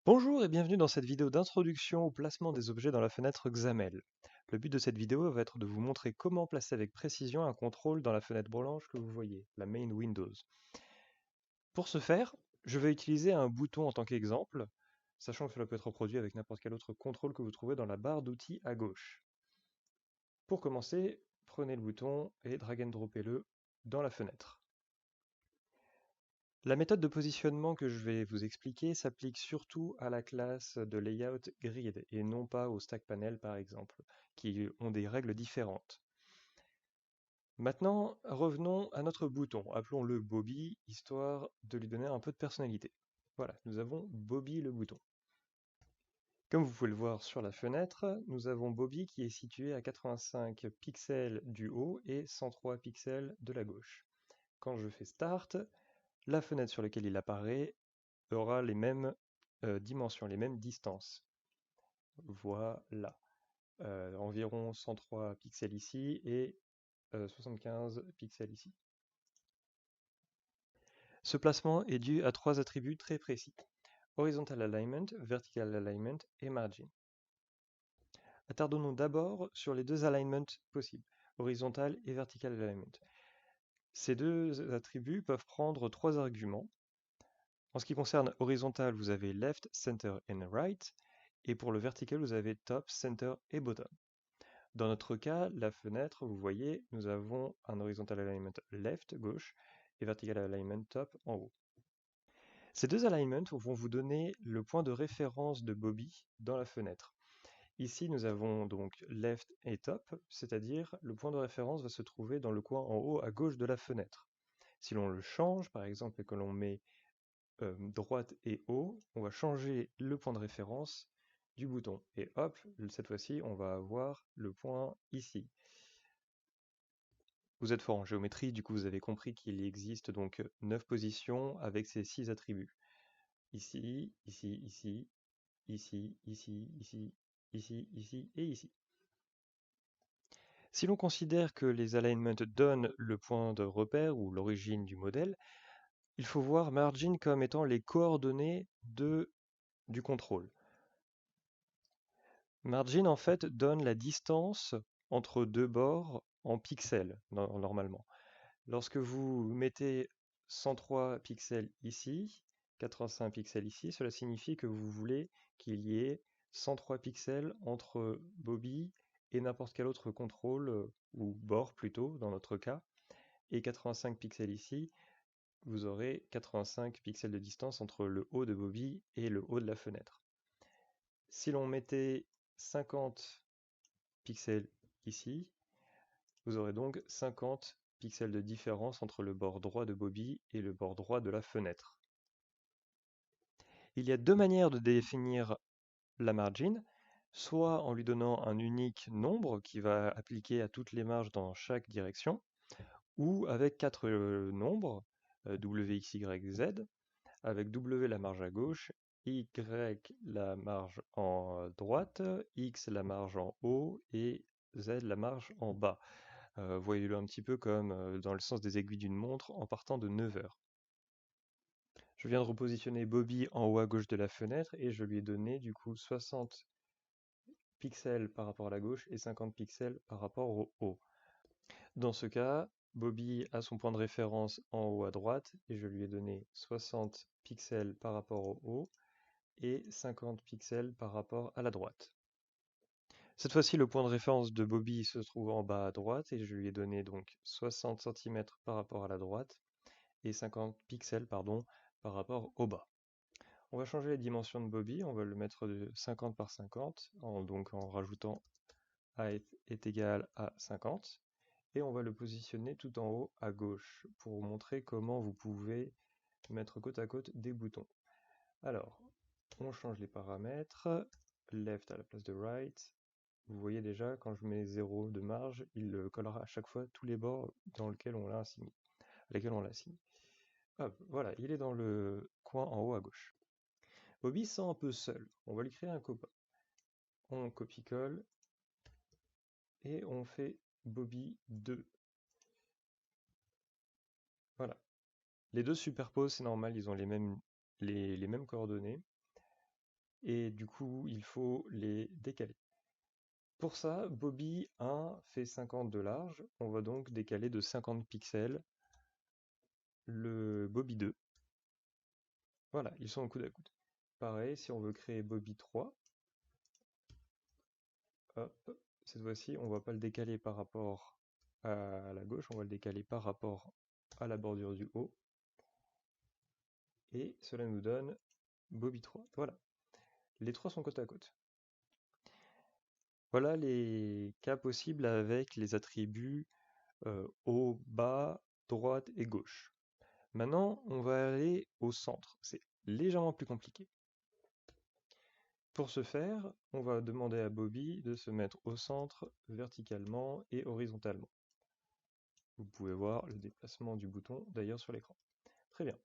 Bonjour et bienvenue dans cette vidéo d'introduction au placement des objets dans la fenêtre XAML. Le but de cette vidéo va être de vous montrer comment placer avec précision un contrôle dans la fenêtre blanche que vous voyez, la main Windows. Pour ce faire, je vais utiliser un bouton en tant qu'exemple, sachant que cela peut être reproduit avec n'importe quel autre contrôle que vous trouvez dans la barre d'outils à gauche. Pour commencer, prenez le bouton et drag and droppez-le dans la fenêtre. La méthode de positionnement que je vais vous expliquer s'applique surtout à la classe de layout grid et non pas au stack panel par exemple, qui ont des règles différentes. Maintenant, revenons à notre bouton, appelons-le Bobby, histoire de lui donner un peu de personnalité. Voilà, nous avons Bobby le bouton. Comme vous pouvez le voir sur la fenêtre, nous avons Bobby qui est situé à 85 pixels du haut et 103 pixels de la gauche. Quand je fais Start, la fenêtre sur laquelle il apparaît aura les mêmes dimensions, les mêmes distances. Voilà. Environ 103 pixels ici et 75 pixels ici. Ce placement est dû à trois attributs très précis: Horizontal Alignment, Vertical Alignment et Margin. Attardons-nous d'abord sur les deux alignments possibles, Horizontal et Vertical Alignment. Ces deux attributs peuvent prendre trois arguments. En ce qui concerne horizontal, vous avez left, center and right, et pour le vertical, vous avez top, center et bottom. Dans notre cas, la fenêtre, vous voyez, nous avons un horizontal alignment left, gauche, et vertical alignment top, en haut. Ces deux alignments vont vous donner le point de référence de Bobby dans la fenêtre. Ici, nous avons donc left et top, c'est-à-dire le point de référence va se trouver dans le coin en haut à gauche de la fenêtre. Si l'on le change, par exemple, et que l'on met droite et haut, on va changer le point de référence du bouton. Et hop, cette fois-ci, on va avoir le point ici. Vous êtes fort en géométrie, du coup vous avez compris qu'il existe donc 9 positions avec ces 6 attributs. Ici, ici, ici, ici, ici, ici, ici, ici et ici. Si l'on considère que les alignments donnent le point de repère ou l'origine du modèle, il faut voir margin comme étant les coordonnées du contrôle. Margin en fait donne la distance entre deux bords en pixels normalement. Lorsque vous mettez 103 pixels ici, 85 pixels ici, cela signifie que vous voulez qu'il y ait 103 pixels entre Bobby et n'importe quel autre contrôle, ou bord plutôt dans notre cas, et 85 pixels ici, vous aurez 85 pixels de distance entre le haut de Bobby et le haut de la fenêtre. Si l'on mettait 50 pixels ici, vous aurez donc 50 pixels de différence entre le bord droit de Bobby et le bord droit de la fenêtre. Il y a deux manières de définir la margin, soit en lui donnant un unique nombre qui va appliquer à toutes les marges dans chaque direction, ou avec quatre nombres, W, X, Y, Z, avec W la marge à gauche, Y la marge en droite, X la marge en haut et Z la marge en bas. Voyez-le un petit peu comme dans le sens des aiguilles d'une montre en partant de 9 heures. Je viens de repositionner Bobby en haut à gauche de la fenêtre et je lui ai donné du coup 60 pixels par rapport à la gauche et 50 pixels par rapport au haut. Dans ce cas, Bobby a son point de référence en haut à droite et je lui ai donné 60 pixels par rapport au haut et 50 pixels par rapport à la droite. Cette fois-ci, le point de référence de Bobby se trouve en bas à droite et je lui ai donné donc 60 cm par rapport à la droite et 50 pixels pardon, par rapport au bas. On va changer la dimension de Bobby, on va le mettre de 50 par 50, donc en rajoutant A est égal à 50, et on va le positionner tout en haut à gauche pour vous montrer comment vous pouvez mettre côte à côte des boutons. Alors, on change les paramètres, left à la place de right. Vous voyez déjà, quand je mets 0 de marge, il collera à chaque fois tous les bords dans lesquels on l'a assigné. Hop, voilà, il est dans le coin en haut à gauche. Bobby se sent un peu seul. On va lui créer un copain. On copie-colle et on fait Bobby 2. Voilà. Les deux superposent, c'est normal, ils ont les mêmes coordonnées. et du coup, il faut les décaler. Pour ça, Bobby 1 fait 50 de large, on va donc décaler de 50 pixels le Bobby 2. Voilà, ils sont au coude à coude. Pareil, si on veut créer Bobby 3, hop, cette fois-ci, on va pas le décaler par rapport à la gauche, on va le décaler par rapport à la bordure du haut. Et cela nous donne Bobby 3. Voilà, les trois sont côte à côte. Voilà les cas possibles avec les attributs haut, bas, droite et gauche. Maintenant, on va aller au centre. C'est légèrement plus compliqué. Pour ce faire, on va demander à Bobby de se mettre au centre verticalement et horizontalement. Vous pouvez voir le déplacement du bouton d'ailleurs sur l'écran. Très bien.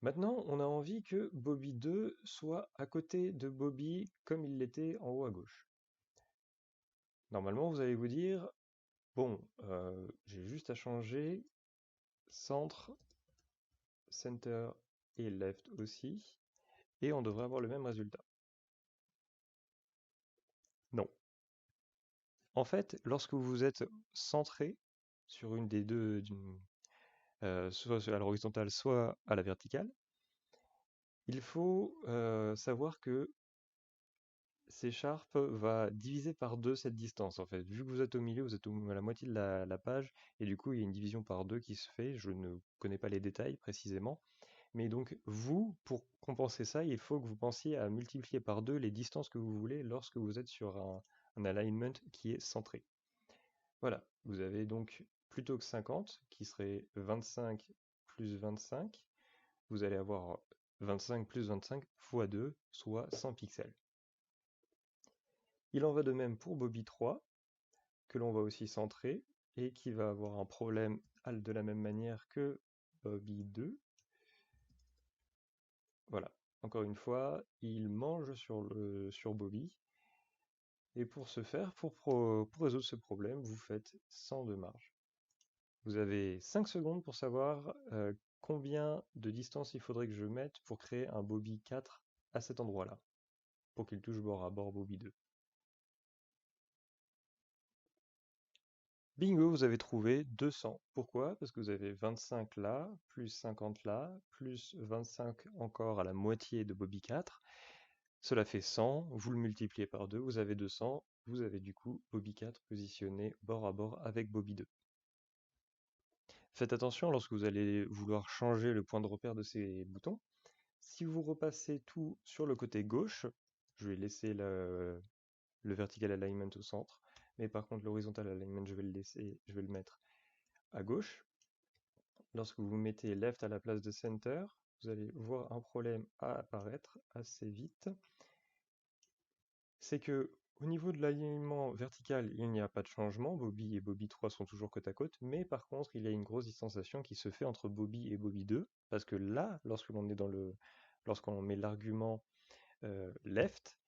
Maintenant, on a envie que Bobby 2 soit à côté de Bobby comme il l'était en haut à gauche. Normalement, vous allez vous dire, bon, j'ai juste à changer centre, center et left aussi, et on devrait avoir le même résultat. Non. En fait, lorsque vous êtes centré sur une des deux, soit à l'horizontale, soit à la verticale, il faut savoir que C# va diviser par 2 cette distance en fait. Vu que vous êtes au milieu, vous êtes à la moitié de la page, et du coup il y a une division par 2 qui se fait, je ne connais pas les détails précisément. Mais donc vous, pour compenser ça, il faut que vous pensiez à multiplier par 2 les distances que vous voulez lorsque vous êtes sur un alignment qui est centré. Voilà, vous avez donc plutôt que 50, qui serait 25 plus 25, vous allez avoir 25 plus 25 fois 2, soit 100 pixels. Il en va de même pour Bobby 3, que l'on va aussi centrer, et qui va avoir un problème de la même manière que Bobby 2. Voilà, encore une fois, il mange sur Bobby, et pour ce faire, pour résoudre ce problème, vous faites 100 de marge. Vous avez 5 secondes pour savoir combien de distance il faudrait que je mette pour créer un Bobby 4 à cet endroit-là, pour qu'il touche bord à bord Bobby 2. Bingo, vous avez trouvé 200. Pourquoi? Parce que vous avez 25 là, plus 50 là, plus 25 encore à la moitié de Bobby 4. Cela fait 100, vous le multipliez par 2, vous avez 200. Vous avez du coup Bobby 4 positionné bord à bord avec Bobby 2. Faites attention lorsque vous allez vouloir changer le point de repère de ces boutons. Si vous repassez tout sur le côté gauche, je vais laisser le vertical alignment au centre, mais par contre l'horizontal alignment, je vais le mettre à gauche. Lorsque vous mettez left à la place de center, vous allez voir un problème apparaître assez vite. C'est que au niveau de l'alignement vertical, il n'y a pas de changement. Bobby et Bobby 3 sont toujours côte à côte, mais par contre, il y a une grosse distanciation qui se fait entre Bobby et Bobby 2, parce que là, lorsqu'on met l'argument left,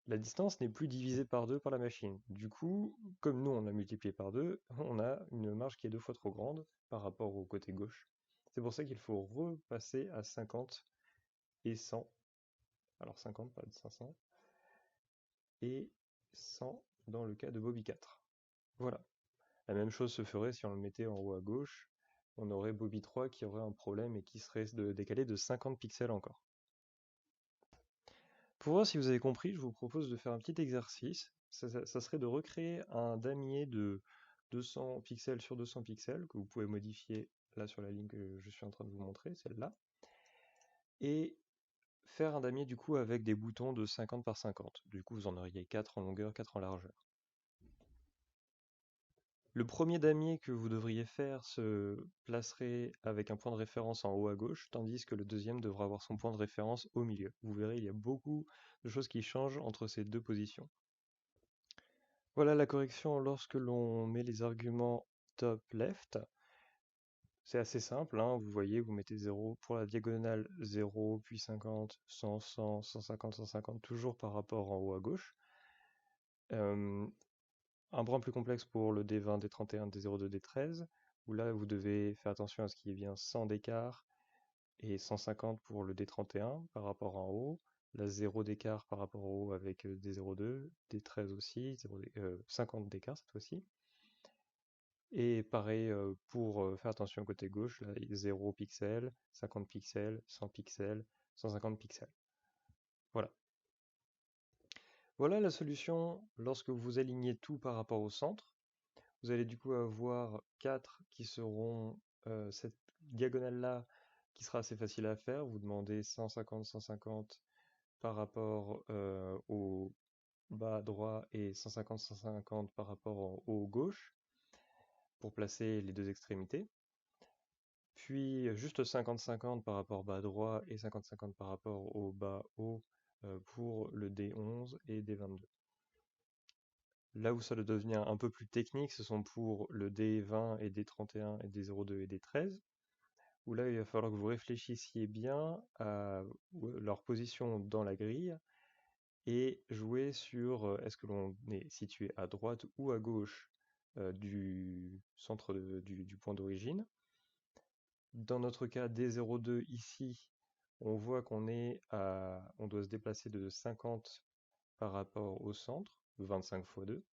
la distance n'est plus divisée par 2 par la machine. Du coup, comme nous on a multiplié par 2, on a une marge qui est 2 fois trop grande par rapport au côté gauche. C'est pour ça qu'il faut repasser à 50 et 100. Alors 50, pas de 500. Et 100 dans le cas de Bobby 4. Voilà. La même chose se ferait si on le mettait en haut à gauche. On aurait Bobby 3 qui aurait un problème et qui serait décalé de 50 pixels encore. Pour voir si vous avez compris, je vous propose de faire un petit exercice. Ça serait de recréer un damier de 200 pixels sur 200 pixels, que vous pouvez modifier là sur la ligne que je suis en train de vous montrer, celle-là. Et faire un damier du coup avec des boutons de 50 par 50. Du coup, vous en auriez 4 en longueur, 4 en largeur. Le premier damier que vous devriez faire se placerait avec un point de référence en haut à gauche, tandis que le deuxième devra avoir son point de référence au milieu. Vous verrez, il y a beaucoup de choses qui changent entre ces deux positions. Voilà la correction lorsque l'on met les arguments top-left. C'est assez simple, hein. Vous voyez, vous mettez 0 pour la diagonale 0, puis 50, 100, 100, 150, 150, toujours par rapport en haut à gauche. Un brin plus complexe pour le D20, D31, D02, D13, où là vous devez faire attention à ce qu'il y ait bien 100 d'écart et 150 pour le D31 par rapport en haut, la 0 d'écart par rapport au haut avec des 0,2, des 13 aussi, 50 d'écart cette fois-ci. Et pareil pour faire attention au côté gauche, là, 0 pixels, 50 pixels, 100 pixels, 150 pixels. Voilà. Voilà la solution lorsque vous alignez tout par rapport au centre. Vous allez du coup avoir 4 qui seront cette diagonale-là qui sera assez facile à faire. Vous demandez 150, 150 par rapport au bas droit et 150, 150 par rapport au haut gauche pour placer les deux extrémités. Puis juste 50-50 par rapport bas droit et 50-50 par rapport au bas haut pour le D11 et D22. Là où ça va devenir un peu plus technique, ce sont pour le D20 et D31 et D02 et D13, où là il va falloir que vous réfléchissiez bien à leur position dans la grille et jouer sur est-ce que l'on est situé à droite ou à gauche du centre du point d'origine. Dans notre cas D02 ici, on voit qu'on doit se déplacer de 50 par rapport au centre, 25 x 2,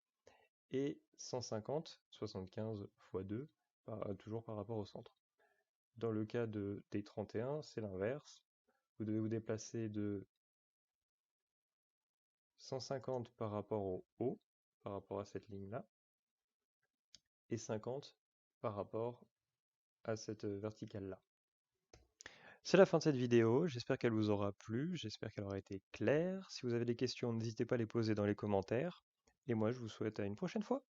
et 150, 75 x 2, toujours par rapport au centre. Dans le cas de D31, c'est l'inverse. Vous devez vous déplacer de 150 par rapport au haut, par rapport à cette ligne-là, et 50 par rapport à cette verticale-là. C'est la fin de cette vidéo, j'espère qu'elle vous aura plu, j'espère qu'elle aura été claire. Si vous avez des questions, n'hésitez pas à les poser dans les commentaires. Et moi, je vous souhaite à une prochaine fois.